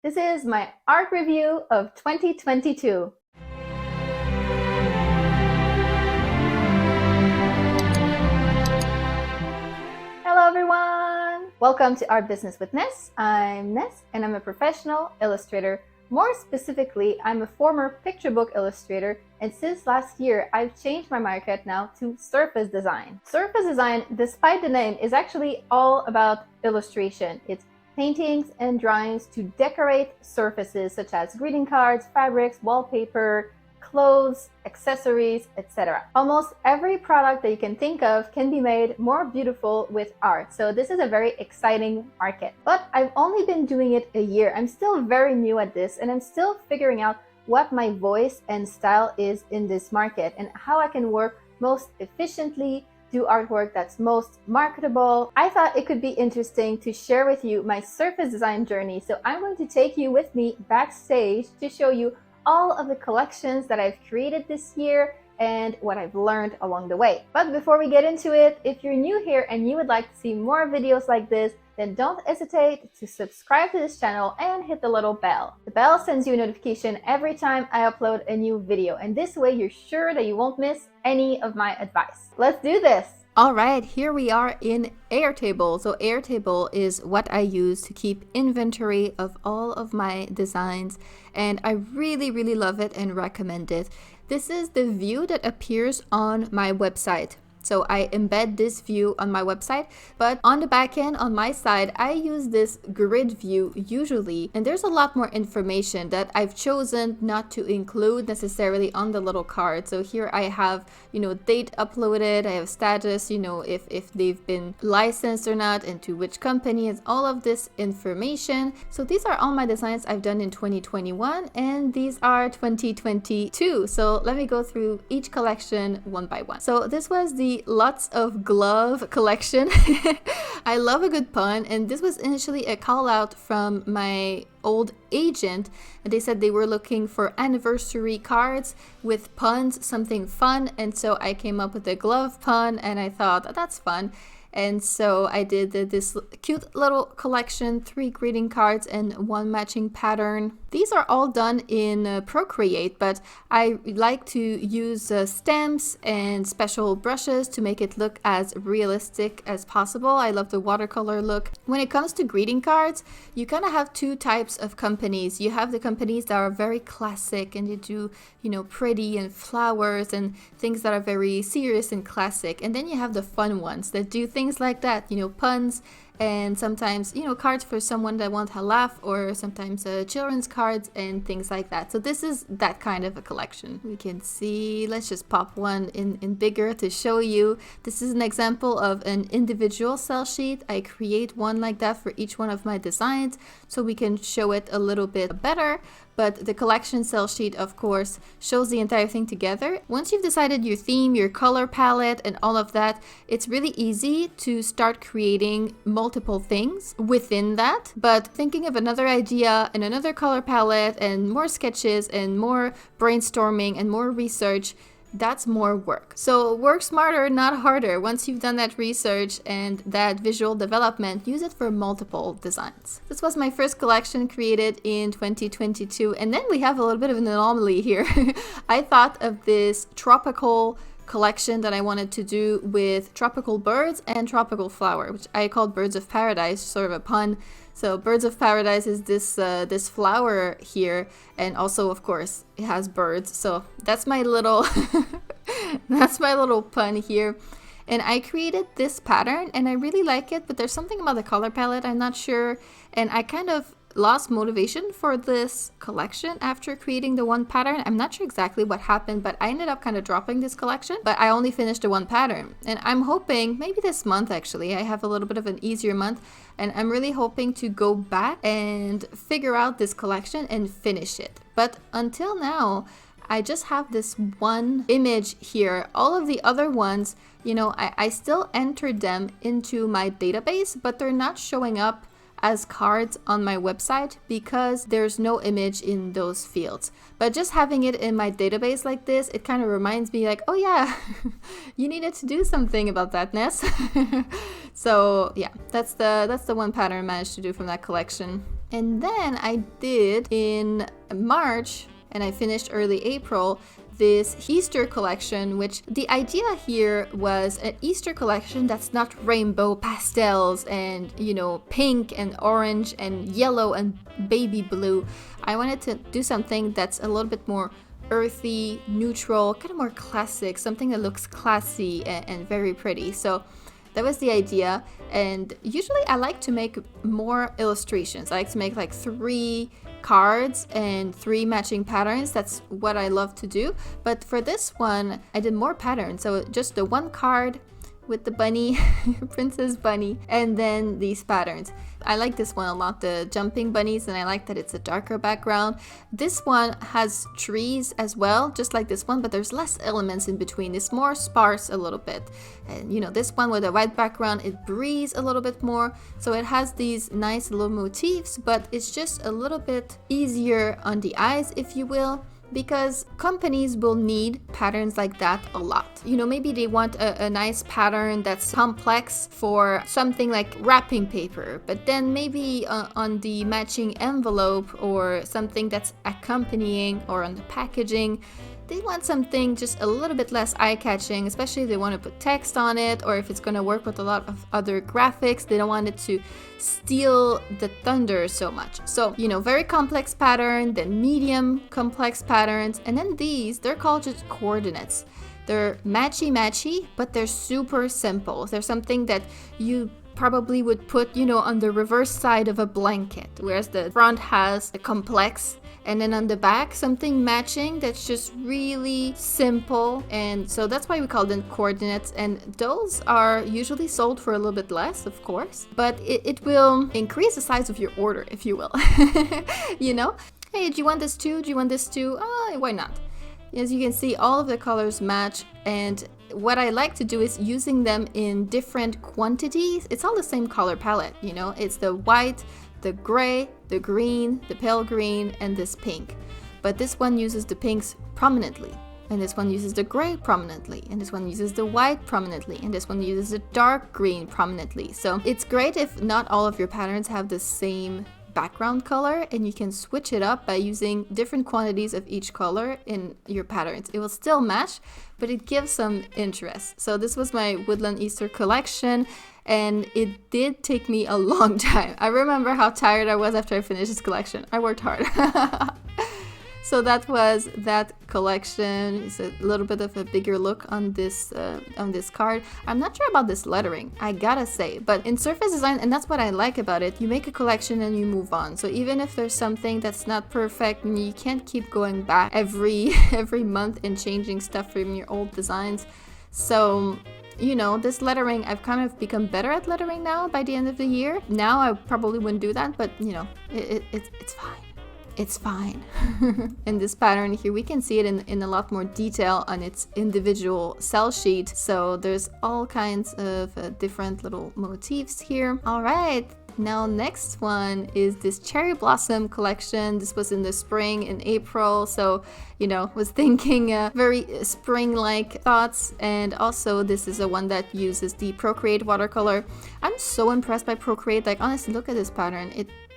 This is my art review of 2022. Hello everyone! Welcome to Art Business with Ness. I'm Ness and I'm a professional illustrator. More specifically, I'm a former picture book illustrator, and since last year, I've changed my market now to surface design. Surface design, despite the name, is actually all about illustration. It's paintings and drawings to decorate surfaces such as greeting cards, fabrics, wallpaper, clothes, accessories, etc. Almost every product that you can think of can be made more beautiful with art. So this is a very exciting market. But I've only been doing it a year. I'm still very new at this and I'm still figuring out what my voice and style is in this market and how I can work most efficiently, do artwork that's most marketable. I thought it could be interesting to share with you my surface design journey. So I'm going to take you with me backstage to show you all of the collections that I've created this year and what I've learned along the way. But before we get into it, if you're new here and you would like to see more videos like this, then don't hesitate to subscribe to this channel and hit the little bell. The bell sends you a notification every time I upload a new video, and this way you're sure that you won't miss any of my advice. Let's do this! Alright, here we are in Airtable. So Airtable is what I use to keep inventory of all of my designs, and I really love it and recommend it. This is the view that appears on my website. So I embed this view on my website, but on the back end, on my side, I use this grid view usually, and there's a lot more information that I've chosen not to include necessarily on the little card. So here I have, date uploaded, I have status, if they've been licensed or not, and to which company, is all of this information. So these are all my designs I've done in 2021, and these are 2022. So let me go through each collection one by one. So this was the Lots of Glove collection. I love a good pun, and this was initially a call out from my old agent, and they said they were looking for anniversary cards with puns, something fun, and so I came up with the glove pun, and I thought that's fun. And so I did this cute little collection, 3 greeting cards and 1 matching pattern. These are all done in Procreate, but I like to use stamps and special brushes to make it look as realistic as possible. I love the watercolor look. When it comes to greeting cards, you kind of have 2 types of companies. You have the companies that are very classic and they do, pretty and flowers and things that are very serious and classic. And then you have the fun ones that do things like that, puns, and sometimes, cards for someone that wants a laugh, or sometimes children's cards and things like that. So this is that kind of a collection. We can see, let's just pop one in bigger to show you. This is an example of an individual cell sheet. I create one like that for each one of my designs so we can show it a little bit better. But the collection cell sheet, of course, shows the entire thing together. Once you've decided your theme, your color palette, and all of that, it's really easy to start creating multiple things within that. But thinking of another idea and another color palette and more sketches and more brainstorming and more research, that's more work. So work smarter, not harder. Once you've done that research and that visual development, use it for multiple designs. This was my first collection created in 2022. And then we have a little bit of an anomaly here. I thought of this tropical collection that I wanted to do with tropical birds and tropical flower, which I called Birds of Paradise, sort of a pun. So Birds of Paradise is this flower here, and also of course it has birds. So that's my little that's my little pun here. And I created this pattern and I really like it, but there's something about the color palette I'm not sure, and I kind of lost motivation for this collection after creating the one pattern. I'm not sure exactly what happened, but I ended up kind of dropping this collection, but I only finished the one pattern. And I'm hoping, maybe this month actually, I have a little bit of an easier month, and I'm really hoping to go back and figure out this collection and finish it. But until now, I just have this one image here. All of the other ones, I still entered them into my database, but they're not showing up as cards on my website because there's no image in those fields. But just having it in my database like this, it kind of reminds me like, oh yeah, you needed to do something about that, Ness. So yeah, that's the one pattern I managed to do from that collection. And then I did in March, and I finished early April, this Easter collection, which the idea here was an Easter collection that's not rainbow pastels and, you know, pink and orange and yellow and baby blue. I wanted to do something that's a little bit more earthy, neutral, kind of more classic, something that looks classy and very pretty. So that was the idea. And usually I like to make more illustrations. I like to make like 3 cards and 3 matching patterns. That's what I love to do. But for this one, I did more patterns. So just the 1 card with the bunny, Princess Bunny, and then these patterns. I like this one a lot, the jumping bunnies, and I like that it's a darker background. This one has trees as well, just like this one, but there's less elements in between. It's more sparse a little bit. And you know, this one with a white background, it breathes a little bit more. So it has these nice little motifs, but it's just a little bit easier on the eyes, if you will, because companies will need patterns like that a lot. You know, maybe they want a nice pattern that's complex for something like wrapping paper, but then maybe on the matching envelope or something that's accompanying or on the packaging, they want something just a little bit less eye-catching, especially if they want to put text on it, or if it's going to work with a lot of other graphics. They don't want it to steal the thunder so much. So, you know, very complex pattern, then medium complex patterns, and then these, they're called just coordinates. They're matchy-matchy, but they're super simple. They're something that you probably would put, you know, on the reverse side of a blanket, whereas the front has a complex, and then on the back something matching that's just really simple. And so that's why we call them coordinates, and those are usually sold for a little bit less, of course, but it will increase the size of your order, if you will. You know, hey, do you want this too? Do you want this too? Why not? As you can see, all of the colors match, and what I like to do is using them in different quantities. It's all the same color palette, you know, it's the white, the gray, the green, the pale green, and this pink. But this one uses the pinks prominently, and this one uses the gray prominently, and this one uses the white prominently, and this one uses the dark green prominently. So it's great if not all of your patterns have the same background color, and you can switch it up by using different quantities of each color in your patterns. It will still match, but it gives some interest. So this was my Woodland Easter collection, and it did take me a long time. I remember how tired I was after I finished this collection. I worked hard. So that was that collection. It's a little bit of a bigger look on this card. I'm not sure about this lettering, I gotta say, but in surface design, and that's what I like about it, you make a collection and you move on. So even if there's something that's not perfect, and you can't keep going back every month and changing stuff from your old designs. So, you know, this lettering, I've kind of become better at lettering now by the end of the year. Now I probably wouldn't do that, but you know, it's fine. It's fine. In this pattern here, we can see it in a lot more detail on its individual cell sheet. So there's all kinds of different little motifs here. All right. Now next one is this cherry blossom collection. This was in the spring, in April, so you know, was thinking very spring-like thoughts. And also this is a one that uses the Procreate watercolor. I'm so impressed by Procreate. Like, honestly, look at this pattern.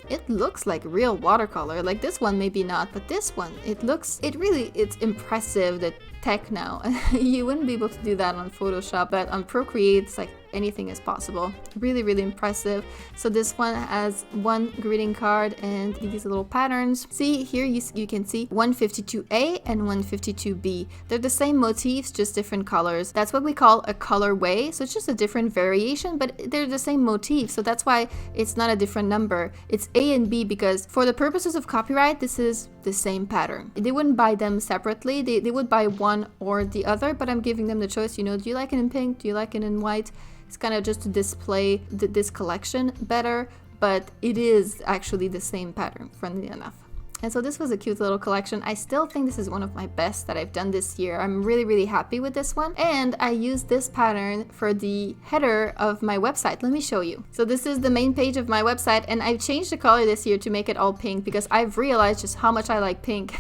It looks like real watercolor. Like this one maybe not, but this one, it's impressive, the tech now. You wouldn't be able to do that on Photoshop, but on Procreate, it's like anything is possible. Really, really impressive. So this one has 1 greeting card and these little patterns. See here, you can see 152A and 152B. They're the same motifs, just different colors. That's what we call a colorway. So it's just a different variation, but they're the same motif. So that's why it's not a different number. It's A and B because for the purposes of copyright, this is the same pattern. They wouldn't buy them separately. They would buy one or the other, but I'm giving them the choice. You know, do you like it in pink? Do you like it in white? It's kind of just to display this collection better, but it is actually the same pattern, funnily enough. And so this was a cute little collection. I still think this is one of my best that I've done this year. I'm really, really happy with this one. And I used this pattern for the header of my website. Let me show you. So this is the main page of my website, and I've changed the color this year to make it all pink because I've realized just how much I like pink.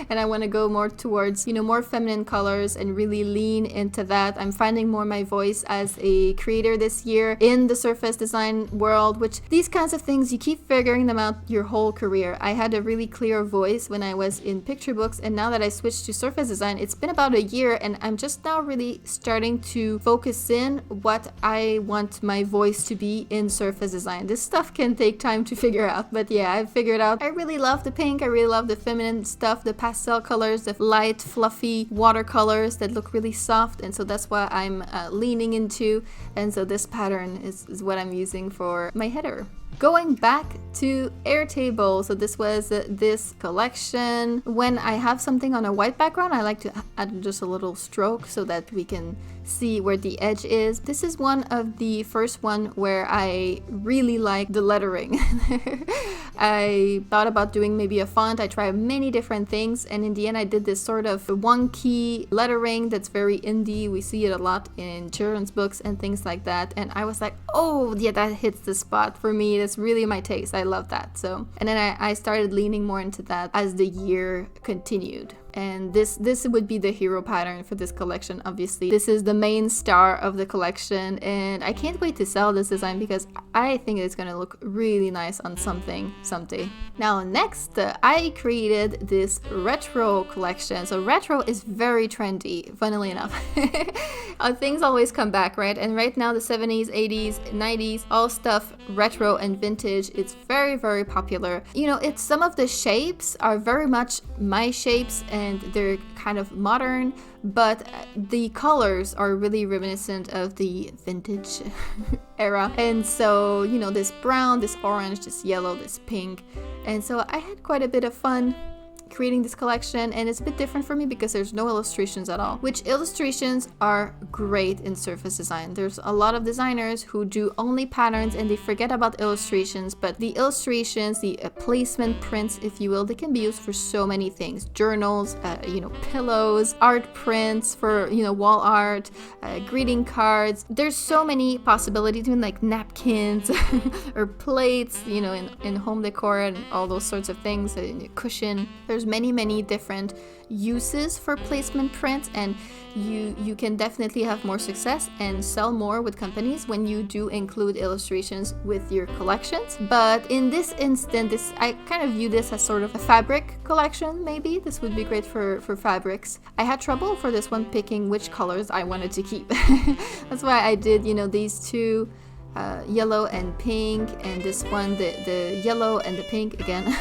And I want to go more towards, you know, more feminine colors and really lean into that. I'm finding more my voice as a creator this year in the surface design world, which these kinds of things, you keep figuring them out your whole career. I had a really clear voice when I was in picture books, and now that I switched to surface design, it's been about a year, and I'm just now really starting to focus in what I want my voice to be in surface design. This stuff can take time to figure out, but yeah, I've figured out I really love the pink, I really love the feminine stuff, the pastel colors, the light fluffy watercolors that look really soft, and so that's what I'm leaning into, and so this pattern is what I'm using for my header. Going back to Airtable, so this was this collection. When I have something on a white background, I like to add just a little stroke so that we can see where the edge is. This is one of the first one where I really like the lettering. I thought about doing maybe a font. I tried many different things, and in the end I did this sort of wonky lettering that's very indie. We see it a lot in children's books and things like that, and I was like, oh yeah, that hits the spot for me. That's really my taste. I love that. So, and then I started leaning more into that as the year continued. And this would be the hero pattern for this collection, obviously. This is the main star of the collection, and I can't wait to sell this design because I think it's gonna look really nice on something someday. Now next, I created this retro collection. So retro is very trendy, funnily enough. Things always come back, right? And right now the 70s, 80s, 90s, all stuff retro and vintage, it's very, very popular. You know, it's some of the shapes are very much my shapes, and they're kind of modern, but the colors are really reminiscent of the vintage era. And so, you know, this brown, this orange, this yellow, this pink. And so I had quite a bit of fun creating this collection, and it's a bit different for me because there's no illustrations at all, which illustrations are great in surface design. There's a lot of designers who do only patterns and they forget about illustrations, but the illustrations, the placement prints, if you will, they can be used for so many things. Journals, you know, pillows, art prints for, you know, wall art, greeting cards. There's so many possibilities, even like napkins or plates, you know, in home decor and all those sorts of things, a cushion. There's many different uses for placement prints, and you can definitely have more success and sell more with companies when you do include illustrations with your collections. But in this instant, I kind of view this as sort of a fabric collection. Maybe this would be great for fabrics. I had trouble for this one picking which colors I wanted to keep. That's why I did, you know, these two, yellow and pink, and this one, the yellow and the pink again.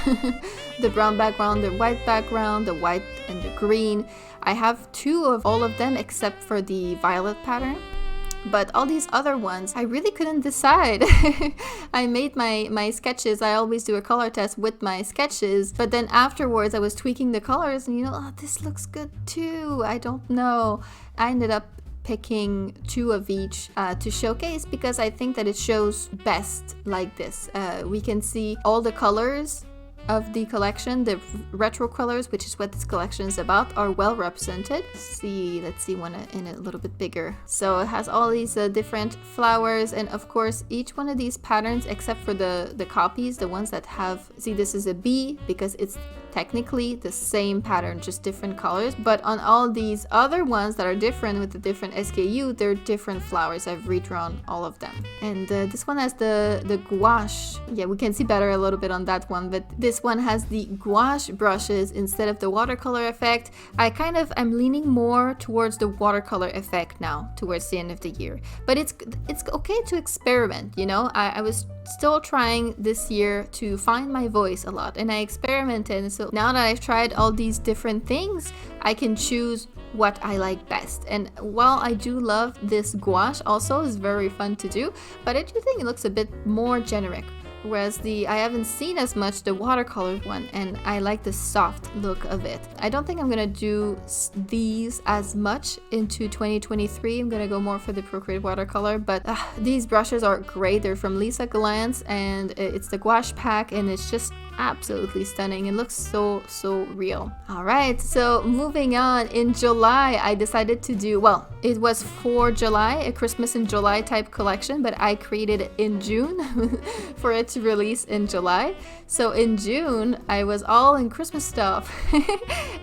The brown background, the white background, the white and the green. I have two of all of them except for the violet pattern, but all these other ones I really couldn't decide. I made my sketches. I always do a color test with my sketches, but then afterwards I was tweaking the colors and, you know, oh, this looks good too. I don't know. I ended up picking two of each to showcase because I think that it shows best like this. We can see all the colors of the collection, the retro colors, which is what this collection is about, are well represented. Let's see one in a little bit bigger. So it has all these different flowers, and of course each one of these patterns, except for the copies, the ones that have, see, this is a bee because it's technically the same pattern, just different colors. But on all these other ones that are different with the different SKU, they're different flowers. I've redrawn all of them. And this one has the gouache. Yeah, we can see better a little bit on that one, but this one has the gouache brushes instead of the watercolor effect. I'm leaning more towards the watercolor effect now, towards the end of the year. But it's okay to experiment, you know? I was still trying this year to find my voice a lot, and I experimented, and so now that I've tried all these different things, I can choose what I like best. And while I do love this gouache, also is very fun to do, but I do think it looks a bit more generic. Whereas I haven't seen as much the watercolor one, and I like the soft look of it. I don't think I'm gonna do these as much into 2023. I'm gonna go more for the Procreate watercolor, but these brushes are great. They're from Lisa Galance, and it's the gouache pack, and it's just absolutely stunning. It looks so real. All right, so moving on, in July I decided to do, well, it was for July, a Christmas in July type collection, but I created it in June for it to release in July. So in June I was all in Christmas stuff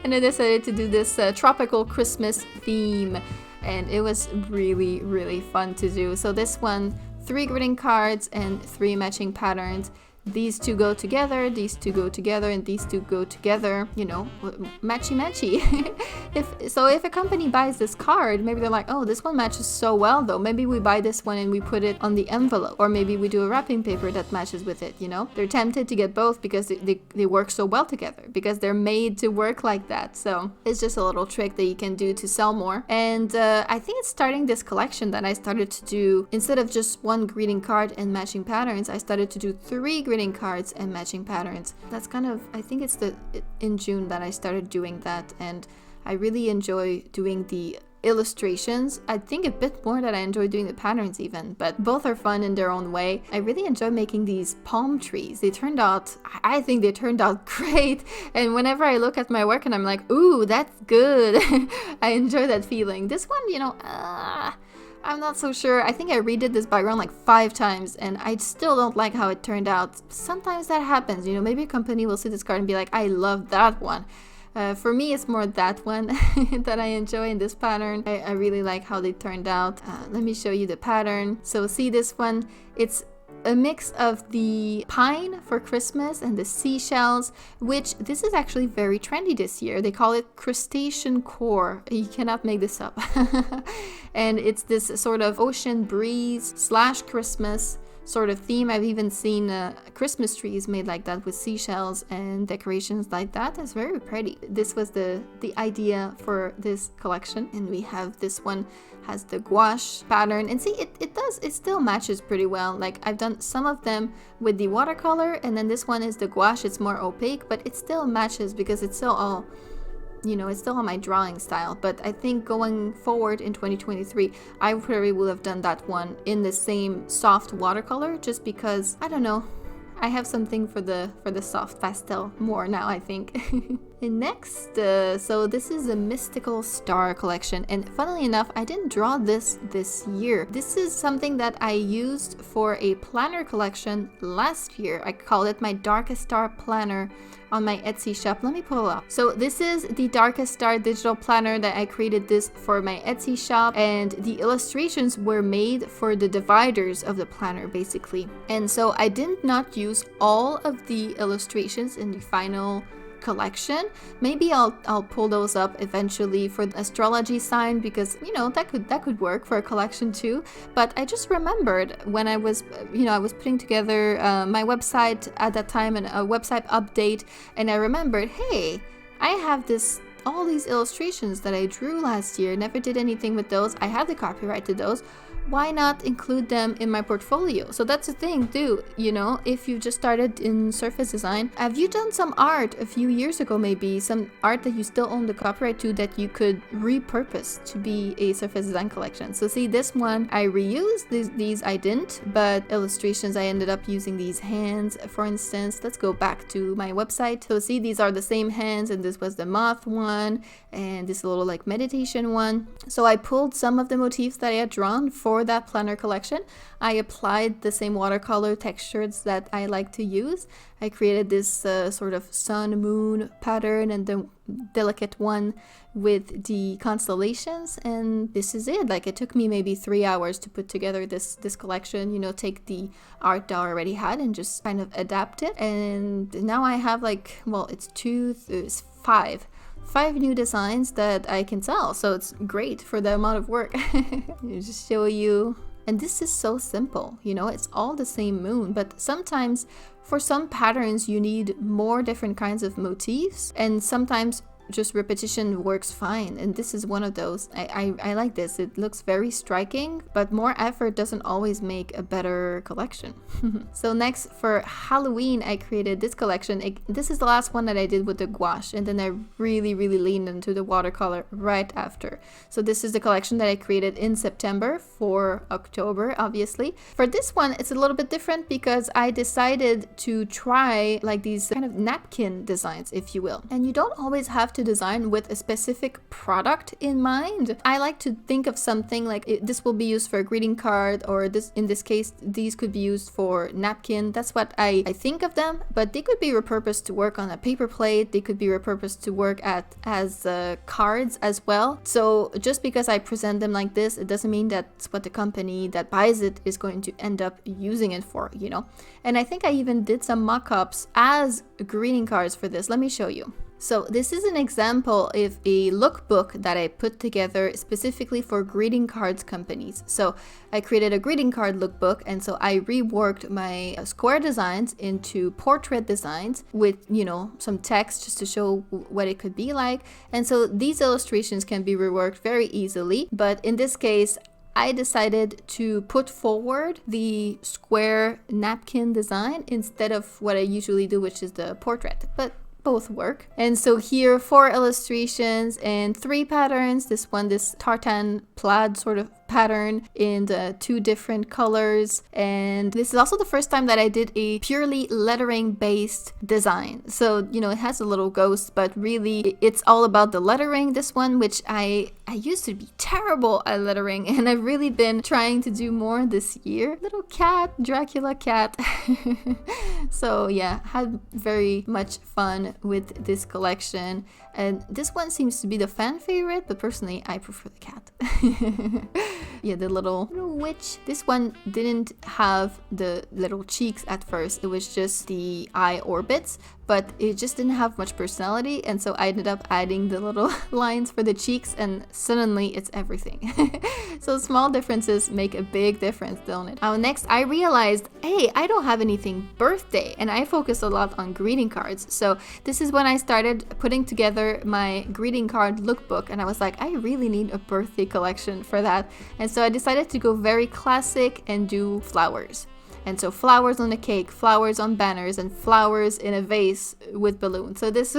and I decided to do this tropical Christmas theme, and it was really fun to do. So this one, 3 greeting cards and 3 matching patterns. These 2 go together, these 2 go together, and these 2 go together, you know, matchy. If a company buys this card, maybe they're like, oh, this one matches so well though, maybe we buy this one and we put it on the envelope, or maybe we do a wrapping paper that matches with it, you know. They're tempted to get both because they work so well together, because they're made to work like that. So it's just a little trick that you can do to sell more. And I think it's starting this collection that I started to do, instead of just 1 greeting card and matching patterns, I started to do 3 greeting cards and matching patterns. That's kind of, I think it's in June that I started doing that, and I really enjoy doing the illustrations. I think a bit more that I enjoy doing the patterns even, but both are fun in their own way. I really enjoy making these palm trees. They turned out, I think they turned out great, and whenever I look at my work and I'm like, ooh, that's good, I enjoy that feeling. This one, you know, I'm not so sure. I think I redid this background like 5 times and I still don't like how it turned out. Sometimes that happens, you know, maybe a company will see this card and be like, I love that one. For me, it's more that one that I enjoy in this pattern. I really like how they turned out. Let me show you the pattern. So see this one, it's a mix of the pine for Christmas and the seashells, which this is actually very trendy this year. They call it crustacean core. You cannot make this up. And it's this sort of ocean breeze / Christmas sort of theme. I've even seen Christmas trees made like that with seashells and decorations like that. It's very pretty. This was the idea for this collection, and we have this one has the gouache pattern, and see, it still matches pretty well. Like, I've done some of them with the watercolor, and then this one is the gouache. It's more opaque, but it still matches because it's still all, you know, it's still on my drawing style. But I think going forward in 2023, I probably will have done that one in the same soft watercolor, just because, I don't know, I have something for the soft pastel more now, I think. And next, so this is a mystical star collection, and funnily enough, I didn't draw this year. This is something that I used for a planner collection last year. I called it my Darkest Star planner on my Etsy shop. Let me pull it up. So this is the Darkest Star digital planner that I created this for my Etsy shop, and the illustrations were made for the dividers of the planner basically. And so I did not use all of the illustrations in the final collection. Maybe I'll pull those up eventually for the astrology sign, because, you know, that could work for a collection too. But I just remembered when I was, you know, I was putting together my website at that time and a website update, and I remembered, hey, I have all these illustrations that I drew last year, never did anything with those. I have the copyright to those. Why not include them in my portfolio? So that's the thing too, you know, if you just started in surface design, have you done some art a few years ago, maybe some art that you still own the copyright to that you could repurpose to be a surface design collection? So see, this one I reused, these I didn't, but illustrations I ended up using these hands, for instance. Let's go back to my website. So see, these are the same hands, and this was the moth one and this little like meditation one. So I pulled some of the motifs that I had drawn for that planner collection. I applied the same watercolor textures that I like to use. I created this sort of sun moon pattern and the delicate one with the constellations, and this is it. Like, it took me maybe 3 hours to put together this collection, you know, take the art that I already had and just kind of adapt it. And now I have like, well, it's 5 new designs that I can sell, so it's great for the amount of work. Just show you. And this is so simple, you know, it's all the same moon, but sometimes for some patterns you need more different kinds of motifs, and sometimes just repetition works fine, and this is one of those. I like this. It looks very striking, but more effort doesn't always make a better collection. So next, for Halloween, I created this collection. This is the last one that I did with the gouache, and then I really leaned into the watercolor right after. So this is the collection that I created in September for October, obviously. For this one, it's a little bit different because I decided to try like these kind of napkin designs, if you will. And you don't always have to design with a specific product in mind. I like to think of something like this will be used for a greeting card, or in this case, these could be used for napkin. That's what I think of them, but they could be repurposed to work on a paper plate. They could be repurposed to work as cards as well. So just because I present them like this, it doesn't mean that's what the company that buys it is going to end up using it for, you know? And I think I even did some mock-ups as greeting cards for this. Let me show you. So this is an example of a lookbook that I put together specifically for greeting cards companies. So I created a greeting card lookbook, and so I reworked my square designs into portrait designs with, you know, some text just to show what it could be like. And so these illustrations can be reworked very easily, but in this case, I decided to put forward the square napkin design instead of what I usually do, which is the portrait. But both work. And so here, 4 illustrations and 3 patterns. This one, this tartan plaid sort of pattern in the 2 different colors. And this is also the first time that I did a purely lettering based design. So, you know, it has a little ghost, but really it's all about the lettering. This one, which I used to be terrible at lettering, and I've really been trying to do more this year. Little cat, Dracula cat. So yeah, had very much fun with this collection. And this one seems to be the fan favorite, but personally I prefer the cat. Yeah, the little witch. This one didn't have the little cheeks at first. It was just the eye orbits, but it just didn't have much personality, and so I ended up adding the little lines for the cheeks, and suddenly it's everything. So small differences make a big difference, don't it? Now next, I realized, hey, I don't have anything birthday, and I focus a lot on greeting cards. So this is when I started putting together my greeting card lookbook, and I was like, I really need a birthday collection for that. And so I decided to go very classic and do flowers. And so flowers on a cake, flowers on banners, and flowers in a vase with balloons. So this,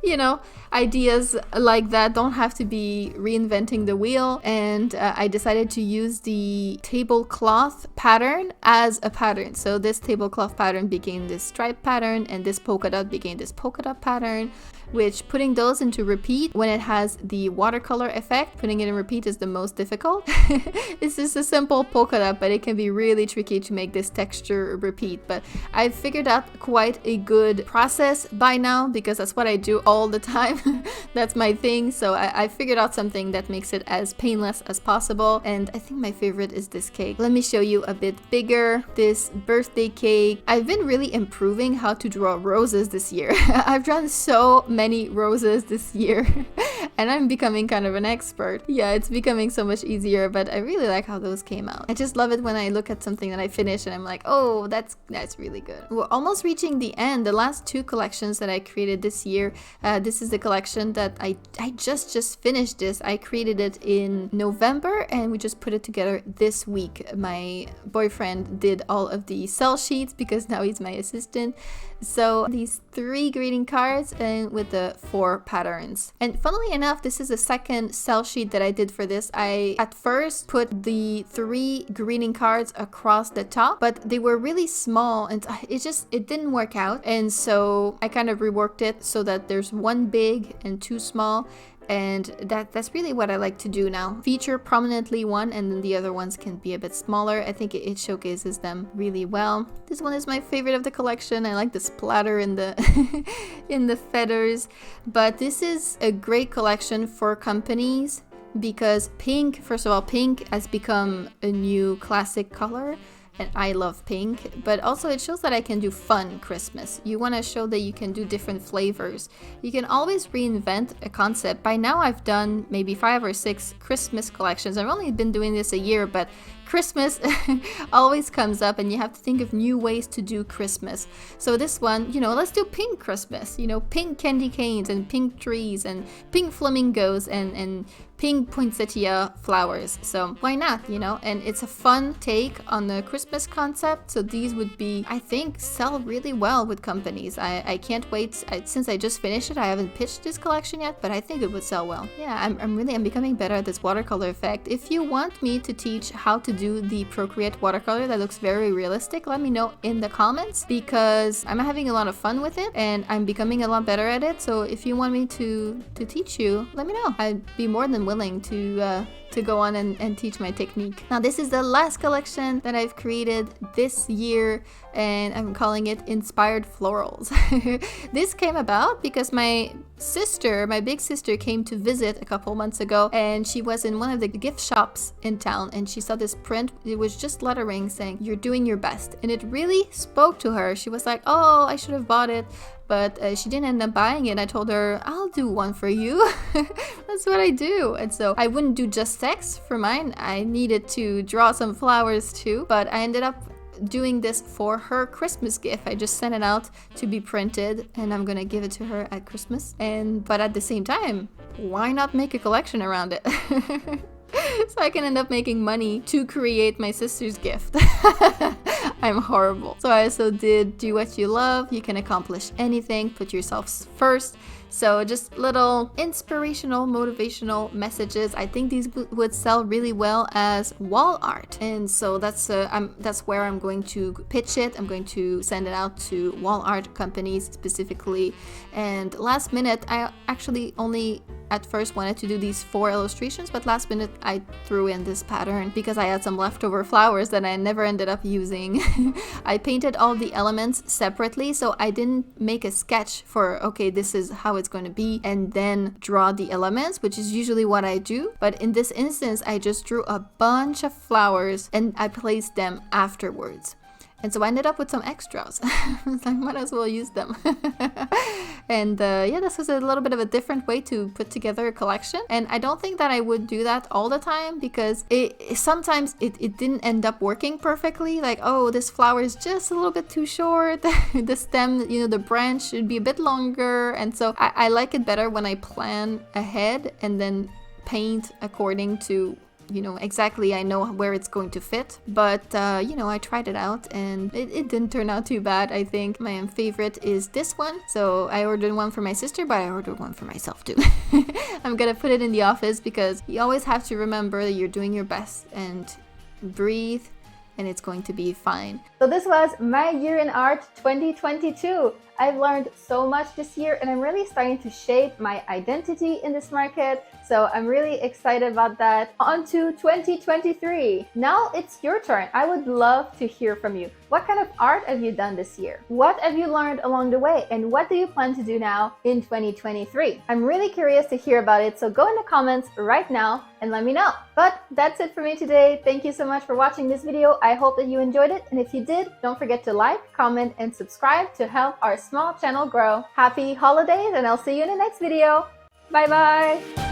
you know, ideas like that don't have to be reinventing the wheel. And I decided to use the tablecloth pattern as a pattern. So this tablecloth pattern became this stripe pattern, and this polka dot became this polka dot pattern, which putting those into repeat when it has the watercolor effect, putting it in repeat is the most difficult. It's just a simple polka dot, but it can be really tricky to make this texture repeat. But I've figured out quite a good process by now, because that's what I do all the time. That's my thing. So I figured out something that makes it as painless as possible. And I think my favorite is this cake. Let me show you a bit bigger. This birthday cake. I've been really improving how to draw roses this year. I've drawn so many roses this year and I'm becoming kind of an expert. Yeah, it's becoming so much easier, but I really like how those came out. I just love it when I look at something that I finish and I'm like, oh, that's really good. We're almost reaching the end. The last 2 collections that I created this year, this is the collection that I just finished this. I created it in November and we just put it together this week. My boyfriend did all of the sell sheets because now he's my assistant. So these 3 greeting cards and with the 4 patterns. And funnily enough, this is the second sell sheet that I did for this. I at first put the 3 greeting cards across the top, but they were really small and it didn't work out. And so I kind of reworked it so that there's 1 big and 2 small. And that's really what I like to do now. Feature prominently one, and then the other ones can be a bit smaller. I think it showcases them really well. This one is my favorite of the collection. I like the splatter in the in the feathers. But this is a great collection for companies because pink, first of all, pink has become a new classic color. And I love pink, but also it shows that I can do fun Christmas. You want to show that you can do different flavors. You can always reinvent a concept. By now I've done maybe 5 or 6 Christmas collections. I've only been doing this a year, but Christmas always comes up and you have to think of new ways to do Christmas. So this one, let's do pink Christmas, pink candy canes and pink trees and pink flamingos and pink poinsettia flowers. So why not, and it's a fun take on the Christmas concept. So these would be, I think, sell really well with companies. I can't wait. Since I just finished it, I haven't pitched this collection yet, but I think it would sell well. Yeah, I'm becoming better at this watercolor effect. If you want me to teach how to do the Procreate watercolor that looks very realistic, let me know in the comments, because I'm having a lot of fun with it and I'm becoming a lot better at it. So if you want me to teach you, let me know. I'd be more than willing to go on and teach my technique. Now this is the last collection that I've created this year, and I'm calling it Inspired Florals. This came about because my big sister came to visit a couple months ago, and she was in one of the gift shops in town and she saw this print. It was just lettering saying, "You're doing your best," and it really spoke to her. She was like, "Oh, I should have bought it," but she didn't end up buying it. I told her, "I'll do one for you." That's what I do. And so I wouldn't do just text for mine. I needed to draw some flowers too, but I ended up doing this for her Christmas gift. I just sent it out to be printed and I'm gonna give it to her at Christmas. But at the same time, why not make a collection around it? So I can end up making money to create my sister's gift. I'm horrible. So I also did do what you love. You can accomplish anything. Put yourself first. So just little inspirational, motivational messages. I think these would sell really well as wall art. And so that's where I'm going to pitch it. I'm going to send it out to wall art companies specifically. And last minute, I actually only at first wanted to do these 4 illustrations, but last minute I threw in this pattern because I had some leftover flowers that I never ended up using. I painted all the elements separately, so I didn't make a sketch for, okay, this is how it's going to be, and then draw the elements, which is usually what I do. But in this instance, I just drew a bunch of flowers and I placed them afterwards. And so I ended up with some extras. I was like, might as well use them. And yeah, this was a little bit of a different way to put together a collection. And I don't think that I would do that all the time, because sometimes it didn't end up working perfectly. Like, oh, this flower is just a little bit too short. The stem, the branch should be a bit longer. And so I like it better when I plan ahead and then paint according to exactly, I know where it's going to fit. But I tried it out and it didn't turn out too bad. I think my favorite is this one. So I ordered one for my sister, but I ordered one for myself too. I'm gonna put it in the office because you always have to remember that you're doing your best and breathe, and it's going to be fine. So this was my year in art 2022. I've learned so much this year and I'm really starting to shape my identity in this market. So I'm really excited about that. On to 2023. Now it's your turn. I would love to hear from you. What kind of art have you done this year? What have you learned along the way? And what do you plan to do now in 2023? I'm really curious to hear about it. So go in the comments right now and let me know. But that's it for me today. Thank you so much for watching this video. I hope that you enjoyed it. And if you did, don't forget to like, comment, and subscribe to help our small channel grow. Happy holidays, and I'll see you in the next video. Bye bye.